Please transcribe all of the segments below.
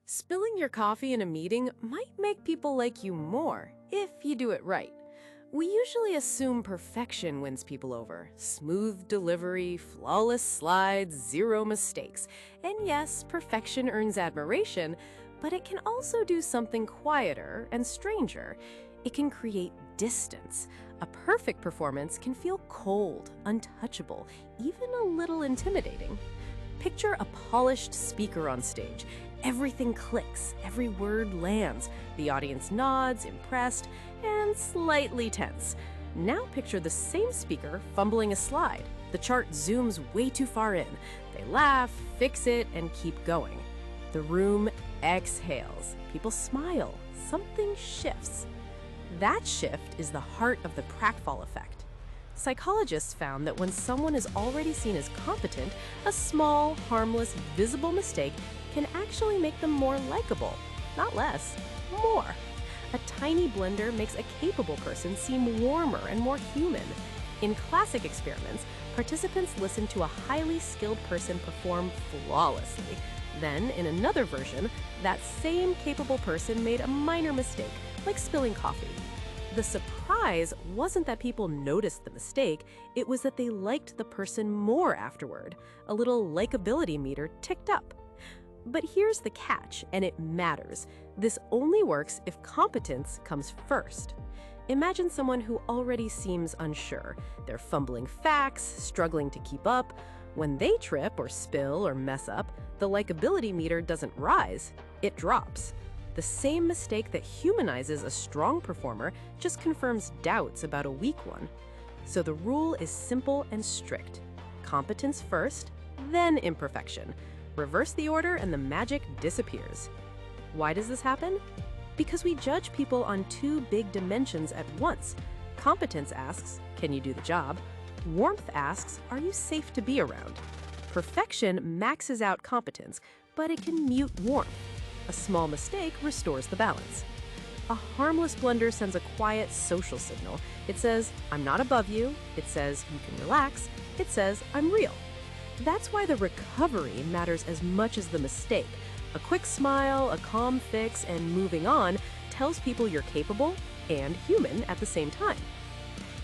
Spilling your coffee in a meeting might make people like you more if you do it right. We usually assume perfection wins people over. Smooth delivery, flawless slides, zero mistakes. And yes, perfection earns admiration, but it can also do something quieter and stranger. It can create distance. A perfect performance can feel cold, untouchable, even a little intimidating. Picture a polished speaker on stage. Everything clicks, every word lands. The audience nods, impressed, and slightly tense. Now picture the same speaker fumbling a slide. The chart zooms way too far in. They laugh, fix it, and keep going. The room exhales. People smile. Something shifts. That shift is the heart of the Pratfall Effect. Psychologists found that when someone is already seen as competent, a small, harmless, visible mistake can actually make them more likable. Not less, more. A tiny blunder makes a capable person seem warmer and more human. In classic experiments, participants listened to a highly skilled person perform flawlessly. Then, in another version, that same capable person made a minor mistake, like spilling coffee. The surprise wasn't that people noticed the mistake, it was that they liked the person more afterward. A little likability meter ticked up. But here's the catch, and it matters. This only works if competence comes first. Imagine someone who already seems unsure. They're fumbling facts, struggling to keep up. When they trip or spill or mess up, the likability meter doesn't rise, it drops. The same mistake that humanizes a strong performer just confirms doubts about a weak one. So the rule is simple and strict. Competence first, then imperfection. Reverse the order and the magic disappears. Why does this happen? Because we judge people on two big dimensions at once. Competence asks, can you do the job? Warmth asks, are you safe to be around? Perfection maxes out competence, but it can mute warmth. A small mistake restores the balance. A harmless blunder sends a quiet social signal. It says, I'm not above you. It says, you can relax. It says, I'm real. That's why the recovery matters as much as the mistake. A quick smile, a calm fix, and moving on tells people you're capable and human at the same time.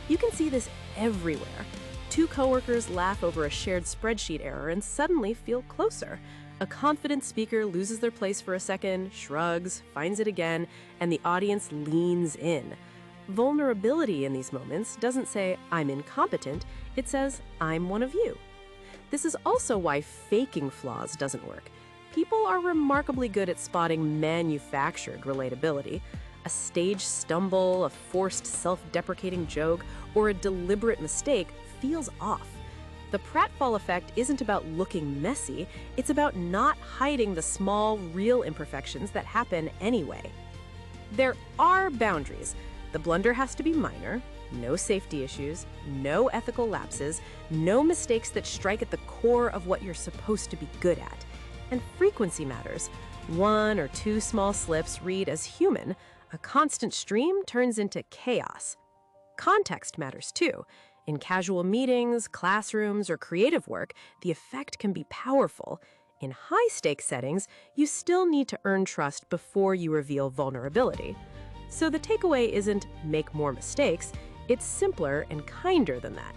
You can see this everywhere. Two coworkers laugh over a shared spreadsheet error and suddenly feel closer. A confident speaker loses their place for a second, shrugs, finds it again, and the audience leans in. Vulnerability in these moments doesn't say, I'm incompetent, it says, I'm one of you. This is also why faking flaws doesn't work. People are remarkably good at spotting manufactured relatability. A stage stumble, a forced self-deprecating joke, or a deliberate mistake feels off. The Pratfall Effect isn't about looking messy, it's about not hiding the small, real imperfections that happen anyway. There are boundaries. The blunder has to be minor, no safety issues, no ethical lapses, no mistakes that strike at the core of what you're supposed to be good at. And frequency matters. One or two small slips read as human. A constant stream turns into chaos. Context matters too. In casual meetings, classrooms, or creative work, the effect can be powerful. In high-stakes settings, you still need to earn trust before you reveal vulnerability. So the takeaway isn't make more mistakes, it's simpler and kinder than that.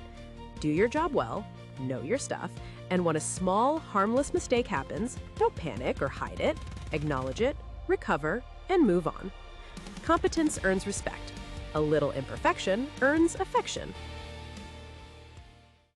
Do your job well, know your stuff, and when a small, harmless mistake happens, don't panic or hide it. Acknowledge it, recover, and move on. Competence earns respect. A little imperfection earns affection.